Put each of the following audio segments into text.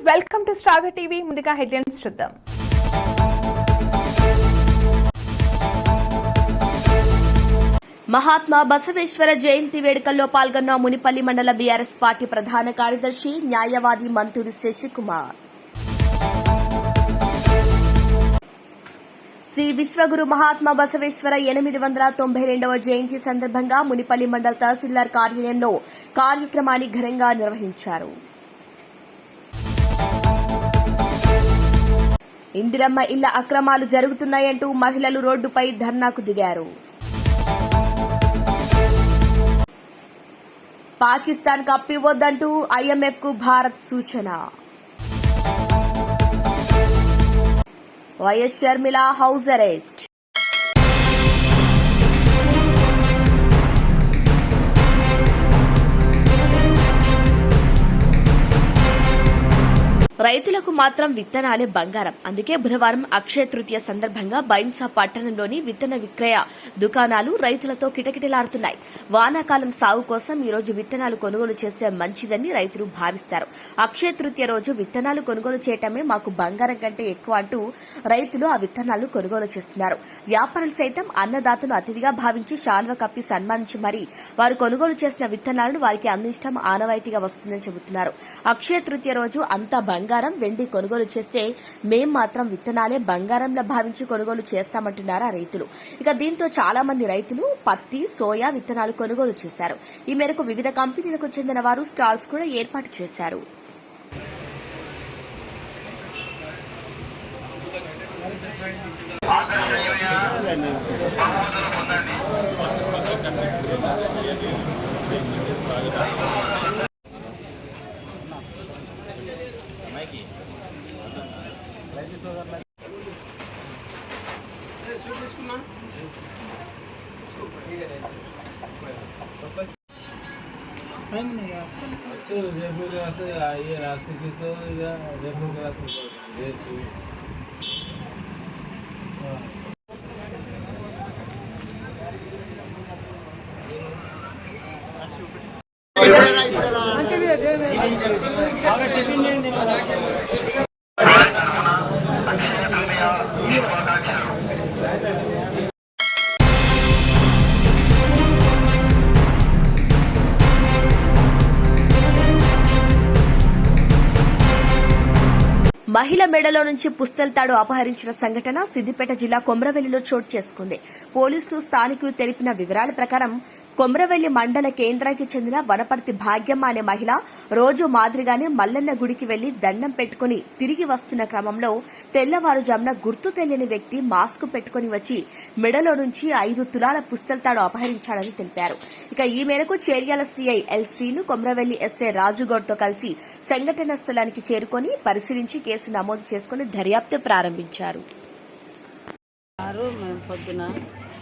Welcome to star TV. ముందుగా headlines చూద్దాం. మహాత్మా బసవేశ్వర జయంతి వేడుకల్లో పాల్గొన్న మునిపల్లి మండల బీఆర్ఎస్ పార్టీ ప్రధాన కార్యదర్శి న్యాయవాది మంతూరి శశికుమార్. శ్రీ విశ్వగురు మహాత్మా బసవేశ్వర 892వ జయంతి సందర్భంగా మునిపల్లి మండల తహసీల్దార్ కార్యాలయంలో కార్యక్రమాన్ని ఘనంగా నిర్వహించారు. ఇందిరమ్మ ఇళ్ల అక్రమాలు జరుగుతున్నాయంటూ మహిళలు రోడ్డుపై ధర్నాకు దిగారు. పాకిస్తాన్ కు అప్పివ్వొద్దంటూ ఐఎంఎఫ్ కు భారత్ సూచన. YS Sharmila house arrest. రైతులకు మాత్రం విత్తనాలే బంగారం. అందుకే బుధవారం అక్షయ తృతీయ సందర్భంగా బైన్సా పట్టణంలోని విత్తన విక్రయ దుకాణాలు రైతులతో కిటకిటలాడుతున్నాయి. వానాకాలం సాగు కోసం ఈ రోజు విత్తనాలు కొనుగోలు చేస్తే మంచిదని రైతులు భావిస్తారు. అక్షయ తృతీయ రోజు విత్తనాలు కొనుగోలు చేయటమే మాకు బంగారం కంటే ఎక్కువ అంటూ రైతులు ఆ విత్తనాలను కొనుగోలు చేస్తున్నారు. వ్యాపారులు సైతం అన్నదాతను అతిథిగా భావించి శాల్వ కప్పి సన్మానించి మరీ వారు కొనుగోలు చేసిన విత్తనాలను వారికి అందించడం ఆనవాయితీగా వస్తుందని చెబుతున్నారు. అక్షయ తృతీయ రోజు అంతా బంగారం వెండి కొనుగోలు చేస్తే మేం మాత్రం విత్తనాలే బంగారంలా భావించి కొనుగోలు చేస్తామంటున్నారు ఆ రైతులు. ఇక దీంతో చాలా మంది రైతులు పత్తి, సోయా విత్తనాలు కొనుగోలు చేశారు. ఈ మేరకు వివిధ కంపెనీలకు చెందిన వారు స్టాల్స్ కూడా ఏర్పాటు చేశారు. మహిళ మెడలో నుంచి పుస్తల్ తాడు అపహరించిన సంఘటన సిద్దిపేట జిల్లా కొమ్రవెల్లిలో చోటు చేసుకుంది. పోలీసులు స్థానికులు తెలిపిన వివరాల ప్రకారం కొమ్రవెల్లి మండల కేంద్రానికి చెందిన వనపర్తి భాగ్యమ్మ అనే మహిళ రోజు మాదిరిగానే మల్లన్న గుడికి వెళ్లి దండం పెట్టుకుని తిరిగి వస్తున్న క్రమంలో తెల్లవారుజామున గుర్తు తెలియని వ్యక్తి మాస్క్ పెట్టుకుని వచ్చి మెడలో నుంచి 5 తులాల పుస్తల్ తాడు అపహరించాడని తెలిపారు. ఇక ఈ మేరకు Cheriyal CI L Srinu Komuravelli SI రాజుగౌడ్తో కలిసి సంఘటన స్థలానికి చేరుకుని పరిశీలించి కేసు నమోదు చేసుకుని దర్యాప్తు ప్రారంభించారు. మేము పొద్దున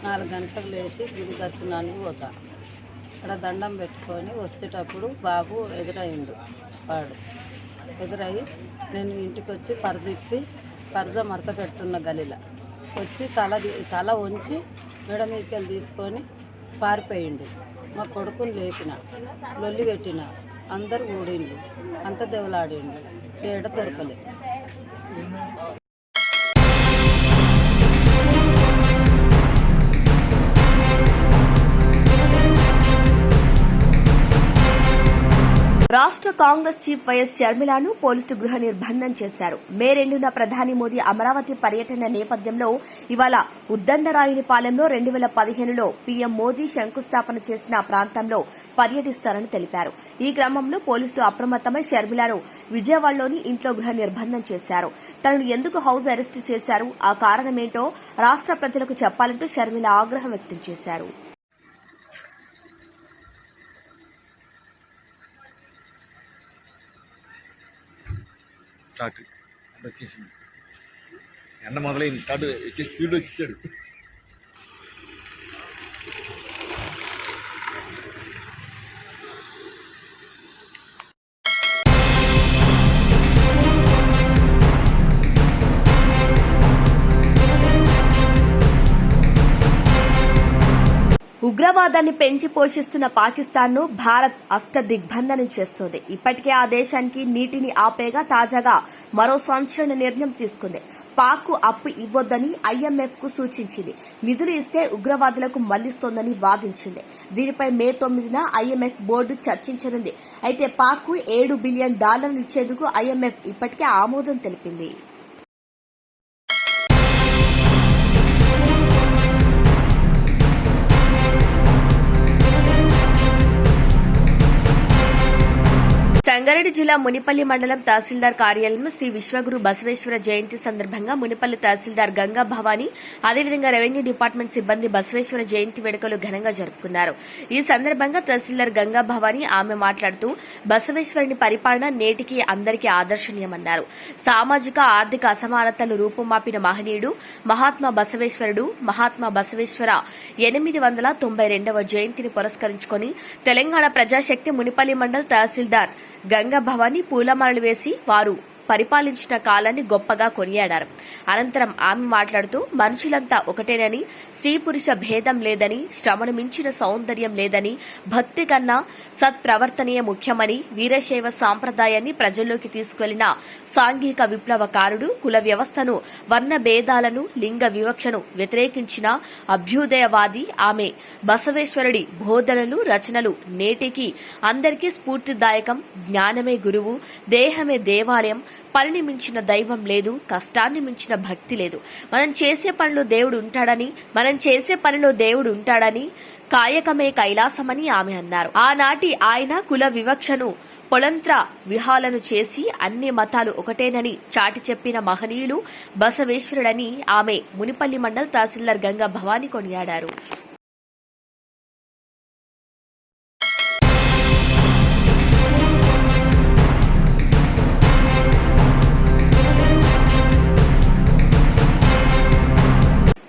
4 గంటలకు లేచి గుడి దర్శనానికి పోతాం. అక్కడ దండం పెట్టుకొని వచ్చేటప్పుడు బాబు ఎదురైండు. వాడు ఎదురయ్యి నేను ఇంటికి వచ్చి పరద మరత పెట్టున్న గలిలో వచ్చి తల వంచి మెడ మీదకి తీసుకొని పారిపోయిండు. మా కొడుకుని లేపిన, లొల్లి పెట్టిన, అందరు ఊడిండు, అంత దెవలాడిండు, ఏడ దొరకలే. రాష్ట్ర కాంగ్రెస్ చీఫ్ వైఎస్ షర్మిలను పోలీసులు గృహ నిర్బంధం చేశారు. మే 2న ప్రధాని మోదీ అమరావతి పర్యటన నేపథ్యంలో ఇవాళ ఉద్దండరాయునిపాలెంలో 2015లో పీఎం మోదీ శంకుస్థాపన చేసిన ప్రాంతంలో పర్యటిస్తారని తెలిపారు. ఈ క్రమంలో పోలీసులు అప్రమత్తమై షర్మిలను విజయవాడలోని ఇంట్లో గృహ నిర్బంధం చేశారు. తనను ఎందుకు హౌస్ అరెస్టు చేశారు, ఆ కారణమేంటో రాష్ట్ర ప్రజలకు చెప్పాలంటూ షర్మిల ఆగ్రహం వ్యక్తం చేశారు. స్టార్ట్ వచ్చేసింది, ఎండ మొదలైంది, స్టార్ట్ వచ్చేసి సీడ్ వచ్చేసాడు. ఉగ్రవాదాన్ని పెంచి పోషిస్తున్న పాకిస్తాన్ను భారత్ అష్టదిగ్బంధనం చేస్తోంది. ఇప్పటికే ఆ దేశానికి నీటిని ఆపేగా తాజాగా మరో సంచలన నిర్ణయం తీసుకుంది. పాక్కు అప్పు ఇవ్వొద్దని IMF కు సూచించింది. నిధులు ఇస్తే ఉగ్రవాదులకు మళ్లిస్తోందని వాదించింది. దీనిపై మే 9న IMF బోర్డు చర్చించనుంది. అయితే పాక్కు $7 బిలియన్ ఇచ్చేందుకు IMF ఇప్పటికే ఆమోదం తెలిపింది. సంగారెడ్డి జిల్లా మునిపల్లి మండలం తహసీల్దార్ కార్యాలయంలో శ్రీ విశ్వగురు బసవేశ్వర జయంతి సందర్భంగా మునిపల్లి తహసీల్దార్ గంగా భవానీ అదేవిధంగా రెవెన్యూ డిపార్ట్మెంట్ సిబ్బంది బసవేశ్వర జయంతి వేడుకలు ఘనంగా జరుపుకున్నారు. ఈ సందర్భంగా తహసీల్దార్ గంగా భవానీ ఆమె మాట్లాడుతూ బసవేశ్వరుని పరిపాలన నేటికి అందరికీ ఆదర్శనీయమన్నారు. సామాజిక ఆర్థిక అసమానతలు రూపుమాపిన మహనీయుడు మహాత్మా బసవేశ్వరుడు. మహాత్మా బసవేశ్వర 892వ జయంతిని పురస్కరించుకుని తెలంగాణ ప్రజాశక్తి మునిపల్లి మండల్ తహసీల్దార్ గంగా భవానీ పూలమాలలు వేసి వారు పరిపాలించిన కాలాన్ని గొప్పగా కొనియాడారు. అనంతరం ఆమె మాట్లాడుతూ మనుషులంతా ఒకటేనని, స్త్రీ పురుష భేదం లేదని, శ్రమను మించిన సౌందర్యం లేదని, భక్తి కన్నా సత్ప్రవర్తనీయ ముఖ్యమని, వీరశైవ సాంప్రదాయాన్ని ప్రజల్లోకి తీసుకెళ్లిన సాంఘిక విప్లవకారుడు, కుల వ్యవస్థను, వర్ణ భేదాలను, లింగ వివక్షను వ్యతిరేకించిన అభ్యుదయవాది ఆమె. బసవేశ్వరుడి బోధనలు, రచనలు నేటికి అందరికీ స్ఫూర్తిదాయకం. జ్ఞానమే గురువు, దేహమే దేవాలయం, పనిని మించిన దైవం లేదు, కష్టాన్ని మించిన భక్తి లేదు. మనం చేసే పనిలో దేవుడు ఉంటాడని, కాయకమే కైలాసమని ఆమె అన్నారు. ఆనాటి ఆయన కుల వివక్షను పొలంత్ర విహాలను చేసి అన్ని మతాలు ఒకటేనని చాటి చెప్పిన మహనీయులు బసవేశ్వరుడని ఆమె మునిపల్లి మండల్ తహసీల్దార్ గంగా భవానీ కొనియాడారు.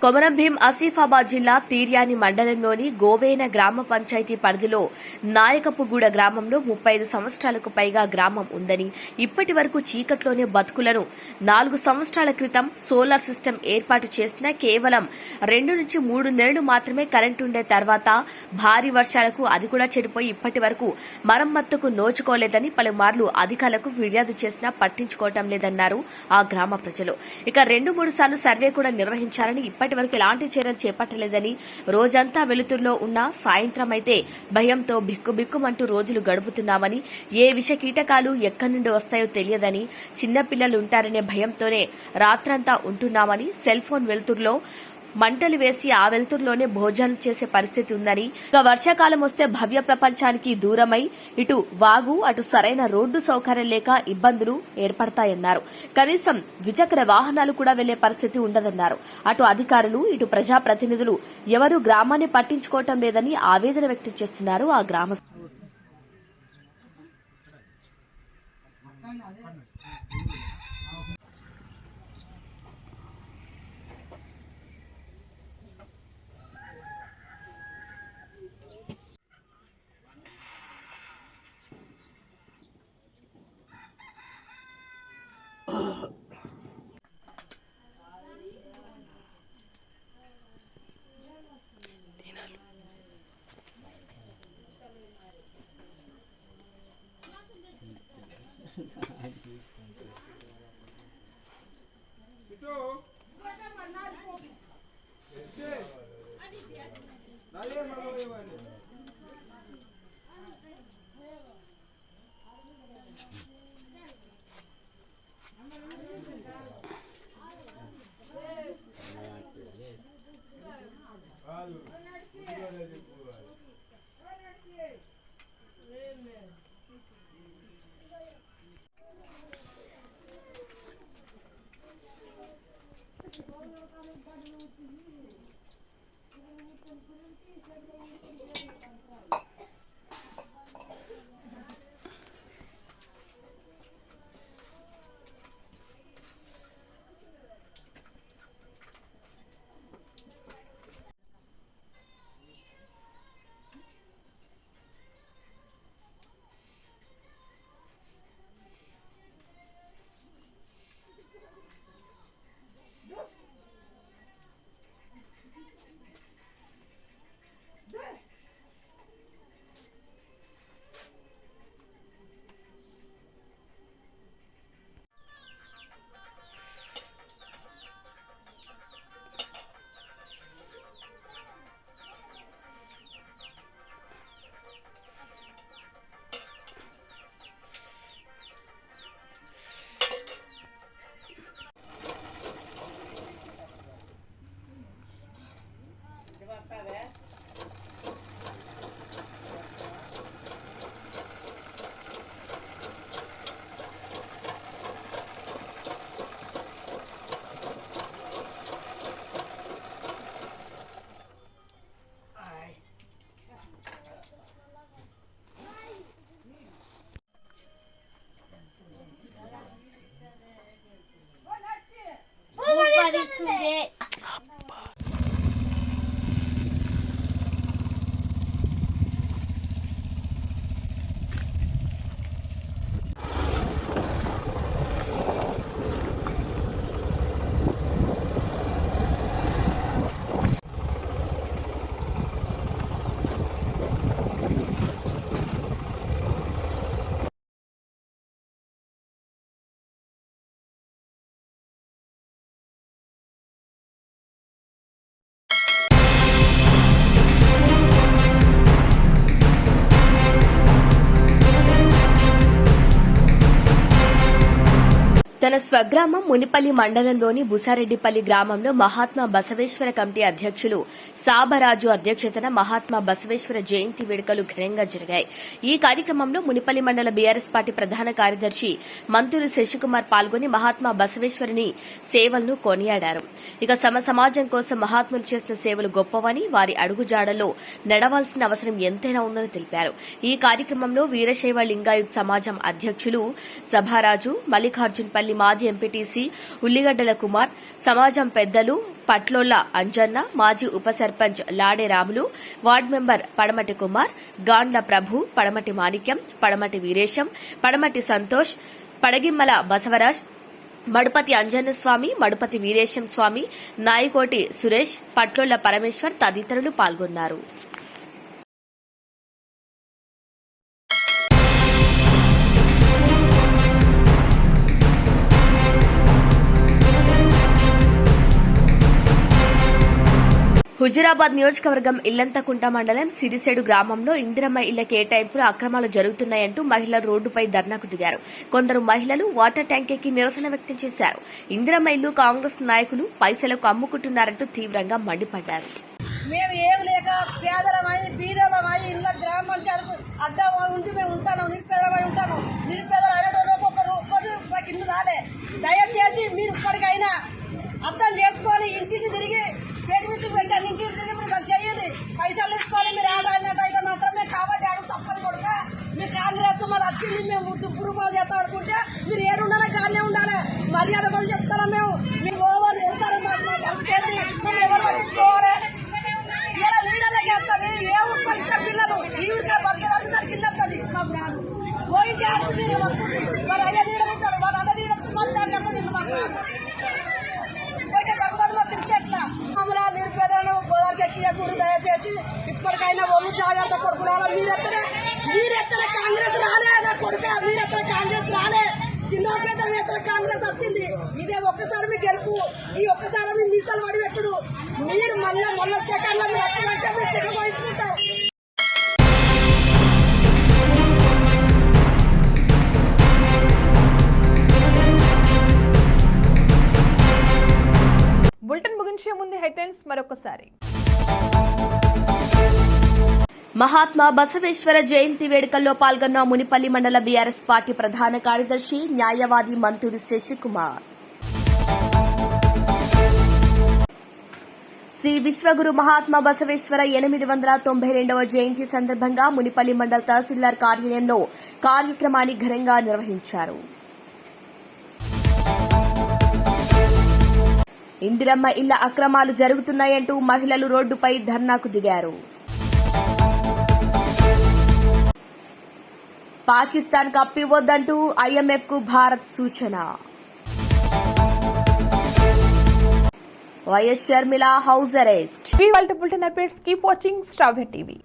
కొమరం భీం ఆసిఫాబాద్ జిల్లా తీర్యాని మండలంలోని గోవేన గ్రామ పంచాయతీ పరిధిలో నాయకపుగూడ గ్రామంలో 35 సంవత్సరాలకు పైగా గ్రామం ఉందని, ఇప్పటి వరకు చీకట్లోనే బతుకులను 4 సంవత్సరాల క్రితం సోలార్ సిస్టమ్ ఏర్పాటు చేసినా కేవలం 2 నుంచి 3 నెలలు మాత్రమే కరెంటు ఉండే తర్వాత భారీ వర్షాలకు అది కూడా చెడిపోయి ఇప్పటి వరకు మరమ్మతుకు నోచుకోలేదని పలుమార్లు అధికారులకు ఫిర్యాదు చేసినా పట్టించుకోవటం లేదన్నారు ఆ గ్రామ ప్రజలు. ఇక 2-3 సార్లు సర్వే కూడా నిర్వహించాలని ఇప్పటి వరకు ఎలాంటి చర్యలు చేపట్టలేదని, రోజంతా వెలుతురులో ఉన్న సాయంత్రం అయితే భయంతో బిక్కుబిక్కుమంటూ రోజులు గడుపుతున్నామని, ఏ విష కీటకాలు ఎక్కడి నుండి వస్తాయో తెలియదని, చిన్నపిల్లలు ఉంటారనే భయంతోనే రాత్రంతా ఉంటున్నామని, సెల్ ఫోన్ వెలుతురులో మంటలు వేసి ఆ వెలుతురులోనే భోజనం చేసే పరిస్థితి ఉందని, ఇక వర్షాకాలం వస్తే భవ్య ప్రపంచానికి దూరమై ఇటు వాగు అటు సరైన రోడ్డు సౌకర్యం లేక ఇబ్బందులు ఏర్పడతాయన్నారు. కనీసం ద్విచక్ర వాహనాలు కూడా వెళ్లే పరిస్థితి ఉండదన్నారు. అటు అధికారులు ఇటు ప్రజాప్రతినిధులు ఎవరూ గ్రామాన్ని పట్టించుకోవటం లేదని ఆవేదన వ్యక్తం చేస్తున్నారు ఆ గ్రామస్తులు. తన స్వగ్రామం మునిపల్లి మండలంలోని బుసారెడ్డిపల్లి గ్రామంలో మహాత్మా బసవేశ్వర కమిటీ అధ్యక్షులు సాబరాజు అధ్యక్షతన మహాత్మా బసవేశ్వర జయంతి వేడుకలు ఘనంగా జరిగాయి. ఈ కార్యక్రమంలో మునిపల్లి మండల బీఆర్ఎస్ పార్టీ ప్రధాన కార్యదర్శి మంతూరి శశికుమార్ పాల్గొని మహాత్మా బసవేశ్వరుని సేవలను కొనియాడారు. ఇక సమాజం కోసం మహాత్ములు చేసిన సేవలు గొప్పవని, వారి అడుగుజాడల్లో నడవాల్సిన అవసరం ఎంతైనా ఉందని తెలిపారు. ఈ కార్యక్రమంలో వీరశైవ లింగాయుత్ సమాజం అధ్యక్షులు సభారాజు, మల్లికార్జున్పల్లి మాజీ ఎంపీటీసీ ఉల్లిగడ్డల కుమార్, సమాజం పెద్దలు పట్లోళ్ల అంజన్న, మాజీ ఉప సర్పంచ్ లాడే రాములు, వార్డు మెంబర్ పడమటి కుమార్, గాండ్ల ప్రభు, పడమటి మాణిక్యం, పడమటి వీరేశం, పడమటి సంతోష్, పడగిమ్మల బసవరాజ్, మడుపతి అంజన్న స్వామి, మడుపతి వీరేశం స్వామి, నాయకోటి సురేష్, పట్లోళ్ల పరమేశ్వర్ తదితరులు పాల్గొన్నారు. హుజురాబాద్ నియోజకవర్గం ఇల్లంతకుంట మండలం సిరిసేడు గ్రామంలో ఇందిరమ్మ ఇళ్ల కేటాయింపులు అక్రమాలు జరుగుతున్నాయంటూ మహిళలు రోడ్డుపై ధర్నాకు దిగారు. కొందరు మహిళలు వాటర్ ట్యాంక్ ఎక్కి నిరసన వ్యక్తం చేశారు. ఇందిరమ్మ ఇల్లు కాంగ్రెస్ నాయకులు పైసలకు అమ్ముకుంటున్నారంటూ తీవ్రంగా మండిపడ్డారు. మేము ఏం లేక పేదలమై బీదలమై ఇళ్ళ గ్రామ పంచాయతీకు అడ్డా ఉండి మేము ఉంటాను, నిరుపేదమై ఉంటాను. నిరుపేదలు అనేటోళ్ళు ఒక్కరు ఇల్లు రాలే. దయచేసి మీరు ఇప్పటికైనా అర్థం చేసుకొని ఇంటికి తిరిగి పేటిమిషన్ పెట్టాను, ఇంటికి తిరిగి మీరు చేయండి. పైసలు తీసుకొని మీరు ఆడాయినట్టయితే మాత్రమే కావాలి. అడుగు తప్పని కొడుక మీరు కాంగ్రెస్ మరి వచ్చింది మేము పురుమాలు చేస్తాం అనుకుంటే మీరు ఏడుండాలి, గానే ఉండాలి. మర్యాద కూడా చెప్తారా మేము ఓవర్ వెళ్తారా, మాకు కలిసి మేము ఎవరు పట్టించుకోవాలి. ఇలా లీడర్లకి వస్తుంది ఏ ఊరికి ఇస్తే పిల్లలు ఈ ఊరికే బతకడానికి కింద వస్తుంది. మాకు రాదు పోయింటి ఆడుకుంటే వస్తుంది. మరి అయ్యా లీడర్ ఉంటాడు, వాళ్ళ అన్న లీడర్ మాకు రాదు. నిరుపేదలను గోదావరికి ఎక్కియకూడదు. దయచేసి ఇప్పటికైనా ఒళ్ళు జాగ్రత్త కొడుకురాలా. మీరెత్తన కాంగ్రెస్ రాలే కొడుక, మీరెత్తన కాంగ్రెస్ రాలే. చిన్న పేదల ఎత్తన కాంగ్రెస్ వచ్చింది. ఇదే ఒక్కసారి మీ గెలుపు, ఈ ఒక్కసారి మీ మీసాలు పడి పెట్టుడు. మీరు మొన్న సెకండ్ లో మీరు వచ్చినట్టే మీరు సెకండ్ వహించుకుంటాం. బులెటిన్ ముగించే ముందు హెడ్లైన్స్ మరొకసారి. మహాత్మా బసవేశ్వర జయంతి వేడుకల్లో పాల్గొన్న మునిపల్లి మండల బీఆర్ఎస్ పార్టీ ప్రధాన కార్యదర్శి న్యాయవాది మంతూరి శశికుమార్. శ్రీ విశ్వగురు మహాత్మా బసవేశ్వర 892వ జయంతి సందర్భంగా మునిపల్లి మండల తహసీల్దార్ కార్యాలయంలో కార్యక్రమాన్ని ఘనంగా నిర్వహించారు. ఇందిరమ్మ ఇళ్ల అక్రమాలు జరుగుతున్నాయంటూ మహిళలు రోడ్డుపై ధర్నాకు దిగారు. పాకిస్తాన్ కప్పివద్దంటూ IMF కు భారత్ సూచన. YS Sharmila house arrest. Bulletin updates keep watching star TV.